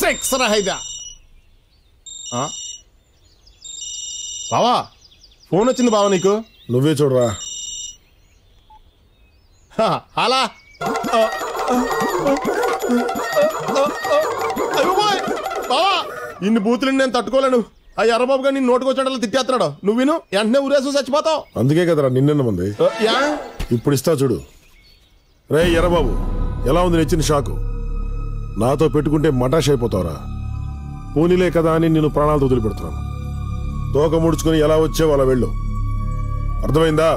Six రాయిదా బావా phone వచ్చింది బావా నీకు నువ్వే చూడరా అలా బావా ఇన్ని బూతులు నేను తట్టుకోలేను ఆ ఎర్రబాబుగా నేను నోటుకొచ్చాడలా తిట్టేస్తున్నాడు నువ్వు విను వెంటనే ఊరేసు చచ్చిపోతావు అందుకే కదరా నిన్న మంది ఇప్పుడు ఇస్తా చూడు రే ఎర్రబాబు ఎలా ఉంది నచ్చిన షాకు నాతో పెట్టుకుంటే మటాష్ అయిపోతావురా పోనీలే కదా అని నేను ప్రాణాలతో వదిలిపెడుతున్నాను తోక ముడుచుకొని ఎలా వచ్చావు అలా వెళ్ళు అర్థమైందా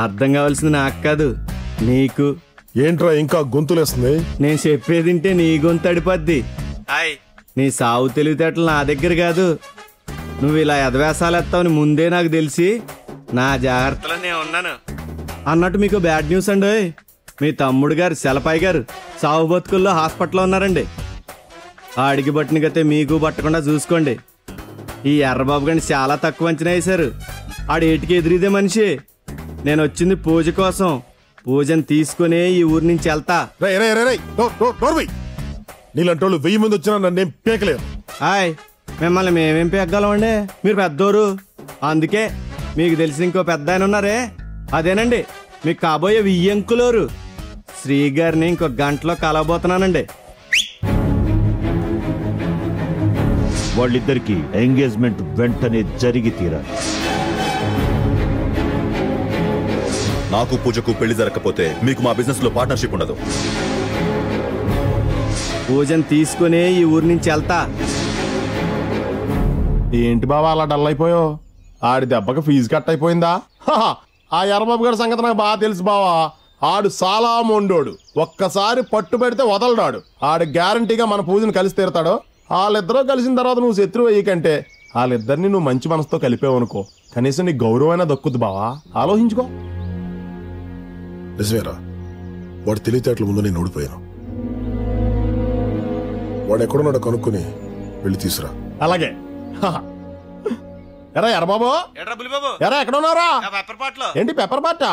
అర్థం కావాల్సింది నాకు కాదు నీకు ఏంట్రా ఇంకా గొంతులేస్తుంది నేను చెప్పేదింటే నీ గొంతు అడిపద్ది నీ సావు తెలివితేటలు నా దగ్గర కాదు నువ్వు ఇలా ఎదవేసాలు ఎత్తావని ముందే నాకు తెలిసి నా జాగ్రత్తలో నేను ఉన్నాను అన్నట్టు మీకు బ్యాడ్ న్యూస్ అండి మీ తమ్ముడు గారు సెలపాయి గారు సావు బతుకుల్లో హాస్పిటల్లో ఉన్నారండి ఆడికి పట్టిన గతే మీకు పట్టకుండా చూసుకోండి ఈ ఎర్రబాబు గారిని చాలా తక్కువ అంచనా వేశారు ఆడేటికి ఎదురీదే మనిషి నేను వచ్చింది పూజ కోసం పూజను తీసుకునే ఈ ఊరి నుంచి వెళ్తా నీలంటోళ్ళు 1000 మంది వచ్చినా నన్నేం పేకలేరు హాయ్ మిమ్మల్ని మేమేం పెగ్గలమండి మీరు పెద్దోరు అందుకే మీకు తెలిసిన ఇంకో పెద్ద ఆయన ఉన్నారే అదేనండి మీకు కాబోయే వియ్యంకులోరు శ్రీ గారిని ఇంకో గంటలో కలవబోతున్నానండి వాళ్ళిద్దరికి ఎంగేజ్మెంట్ వెంటనే జరిగి తీరాలి నాకు పూజకు పెళ్లి జరగకపోతే మీకు మా బిజినెస్ లో పార్ట్నర్షిప్ ఉండదు పూజను తీసుకునే ఈ ఊరి నుంచి వెళ్తా ఏంటి బావా అలా డల్ అయిపోయావు ఆడి దెబ్బకి ఫీజు కట్ అయిపోయిందా ఆ ఎర్రబాబు గారి సంగతి నాకు బాగా తెలుసు బావా ఆడు చాలా మొండోడు ఒక్కసారి పట్టు పెడితే వదలడాడు ఆడు గ్యారంటీగా మన పూజను కలిసి తీరుతాడు వాళ్ళిద్దరూ కలిసిన తర్వాత నువ్వు శత్రువు అయ్యకంటే వాళ్ళిద్దరిని నువ్వు మంచి మనసుతో కలిపావనుకో కనీసం నీ గౌరవమైనా దక్కుద్ది బావా ఆలోచించుకో నిజమేరా వాడు తెలివితేటల ముందు నేను ఓడిపోయాను వాడు ఎక్కడున్నాడో కనుక్కొని వెళ్ళి తీసురా అలాగే ఎరా ఎర్రబాబు ఎరా ఎక్కడ ఉన్నారా ఏంటి పెప్పర్ పాట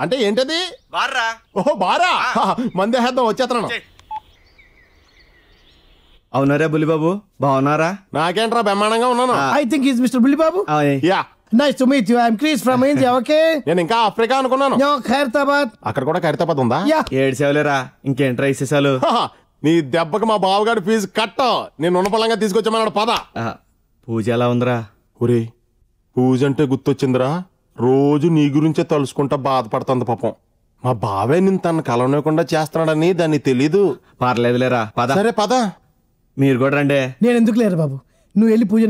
అంటే ఏంటది ఓహో బారా మందేద్దాం వచ్చేస్తున్నాను అవునారా బుల్లిబాబు బాగున్నారా నాకేంట్రా బ్రహ్మాండంగా ఉన్నాను I think he's Mr. Bulibabu. Yeah Nice to meet you. I'm Chris from India, okay? నేను ఇంకా ఆఫ్రికా అనుకున్నాను No, Khairtabad. అక్కడ కూడా ఖైరతాబాద్ ఉందా Yeah. ఏడ్చేవలేరా ఇంకేంట్రా ఇసేసాలు నీ దెబ్బకి మా బావగాడి ఫీజు కట్ట నేను ఉన్నపలంగా తీసుకొచ్చామన్నాడు పద పూజ ఎలా ఉందిరా ఒరే పూజ అంటే గుర్తొచ్చిందిరా రోజు నీ గురించే తలుసుకుంటా బాధపడుతుంది పాపం మా బావే నిన్ను తన కలవనివ్వకుండా చేస్తున్నాడని దాన్ని తెలీదు పర్లేదులేరా పద సరే పద మీరు కూడా రండి నేను ఎందుకు లేరు బాబు నువ్వు వెళ్ళి పూజని